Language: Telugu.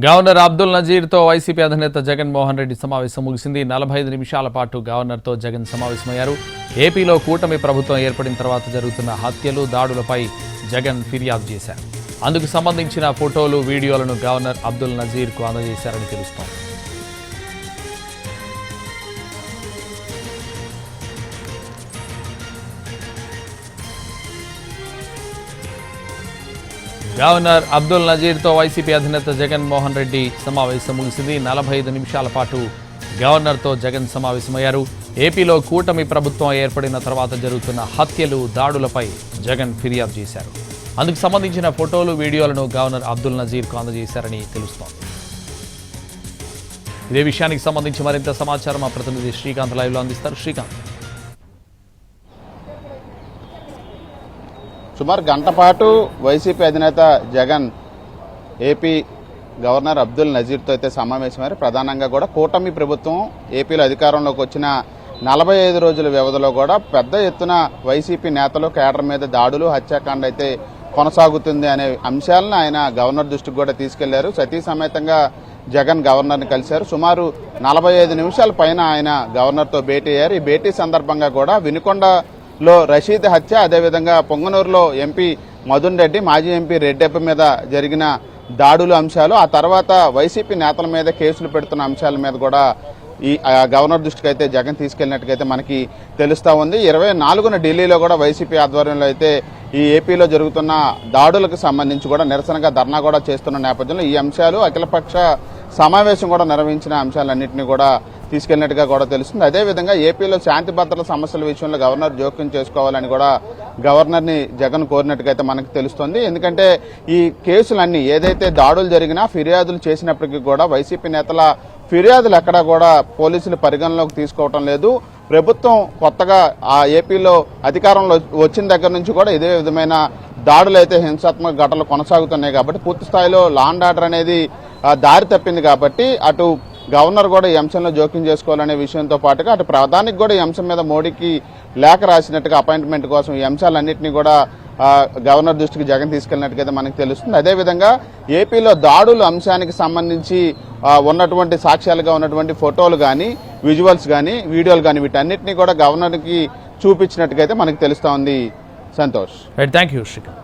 గవర్నర్ అబ్దుల్ నజీర్తో వైసీపీ అధినేత జగన్మోహన్ రెడ్డి సమావేశం ముగిసింది. 45 నిమిషాల పాటు గవర్నర్తో జగన్ సమావేశమయ్యారు. ఏపీలో కూటమి ప్రభుత్వం ఏర్పడిన తర్వాత జరుగుతున్న హత్యలు, దాడులపై జగన్ ఫిర్యాదు చేశారు. అందుకు సంబంధించిన ఫోటోలు, వీడియోలను గవర్నర్ అబ్దుల్ నజీర్కు అందజేశారని తెలుస్తోంది. గవర్నర్ అబ్దుల్ నజీర్తో వైసీపీ అధినేత జగన్మోహన్ రెడ్డి సమావేశం ముగిసింది. 45 నిమిషాల పాటు గవర్నర్తో జగన్ సమావేశమయ్యారు. ఏపీలో కూటమి ప్రభుత్వం ఏర్పడిన తర్వాత జరుగుతున్న హత్యలు, దాడులపై జగన్ ఫిర్యాదు చేశారు. అందుకు సంబంధించిన ఫోటోలు, వీడియోలను గవర్నర్ అబ్దుల్ నజీర్కు అందజేశారని తెలుస్తోంది. ఇదే విషయానికి సంబంధించి మరింత సమాచారం మా ప్రతినిధి శ్రీకాంత్ లైవ్లో అందిస్తారు. శ్రీకాంత్, సుమారు గంట పాటు వైసీపీ అధినేత జగన్ ఏపీ గవర్నర్ అబ్దుల్ నజీర్తో అయితే సమావేశమయ్యారు. ప్రధానంగా కూడా కూటమి ప్రభుత్వం ఏపీలో అధికారంలోకి వచ్చిన 45 రోజుల వ్యవధిలో కూడా పెద్ద ఎత్తున వైసీపీ నేతలు, కేడర్ మీద దాడులు, హత్యాకాండ అయితే కొనసాగుతుంది అనే అంశాలను ఆయన గవర్నర్ దృష్టికి కూడా తీసుకెళ్లారు. సతీ సమేతంగా జగన్ గవర్నర్ని కలిశారు. సుమారు 45 నిమిషాల పైన ఆయన గవర్నర్తో భేటీ అయ్యారు. ఈ భేటీ సందర్భంగా కూడా వినుకొండలో రషీద్ హత్య, అదేవిధంగా పొంగనూరులో ఎంపీ మధున్ రెడ్డి, మాజీ ఎంపీ రెడ్డెప్ప మీద జరిగిన దాడుల అంశాలు, ఆ తర్వాత వైసీపీ నేతల మీద కేసులు పెడుతున్న అంశాల మీద కూడా ఈ గవర్నర్ దృష్టికి అయితే జగన్ తీసుకెళ్లినట్టుగైతే మనకి తెలుస్తా ఉంది. 24న ఢిల్లీలో కూడా వైసీపీ ఆధ్వర్యంలో అయితే ఈ ఏపీలో జరుగుతున్న దాడులకు సంబంధించి కూడా నిరసనగా ధర్నా కూడా చేస్తున్న నేపథ్యంలో ఈ అంశాలు అఖిలపక్ష సమావేశం కూడా నిర్వహించిన అంశాలన్నింటినీ కూడా తీసుకెళ్లినట్టుగా కూడా తెలుస్తుంది. అదేవిధంగా ఏపీలో శాంతి భద్రతల సమస్యల విషయంలో గవర్నర్ జోక్యం చేసుకోవాలని కూడా గవర్నర్ని జగన్ కోరినట్టుగైతే మనకు తెలుస్తోంది. ఎందుకంటే ఈ కేసులన్నీ ఏదైతే దాడులు జరిగినా ఫిర్యాదులు చేసినప్పటికీ కూడా వైసీపీ నేతల ఫిర్యాదులు ఎక్కడా కూడా పోలీసులు పరిగణలోకి తీసుకోవటం లేదు. ప్రభుత్వం కొత్తగా ఆ ఏపీలో అధికారంలో వచ్చిన దగ్గర నుంచి కూడా ఇదే విధమైన దాడులు అయితే, హింసాత్మక ఘటనలు కొనసాగుతున్నాయి. కాబట్టి పూర్తి స్థాయిలో లా అండ్ ఆర్డర్ అనేది దారి తప్పింది. కాబట్టి అటు గవర్నర్ కూడా ఈ అంశంలో జోక్యం చేసుకోవాలనే విషయంతో పాటుగా అటు ప్రధానికి కూడా ఈ అంశం మీద మోడీకి లేఖ రాసినట్టుగా అపాయింట్మెంట్ కోసం ఈ అంశాలన్నింటినీ కూడా గవర్నర్ దృష్టికి జగన్ తీసుకెళ్లినట్టుగా మనకు తెలుస్తుంది. అదేవిధంగా ఏపీలో దాడుల అంశానికి సంబంధించి ఉన్నటువంటి సాక్ష్యాలుగా ఉన్నటువంటి ఫోటోలు కానీ, విజువల్స్ కానీ, వీడియోలు కానీ వీటన్నిటినీ కూడా గవర్నర్కి చూపించినట్టుగా మనకు తెలుస్తోంది. Santosh, thank you Srikanth.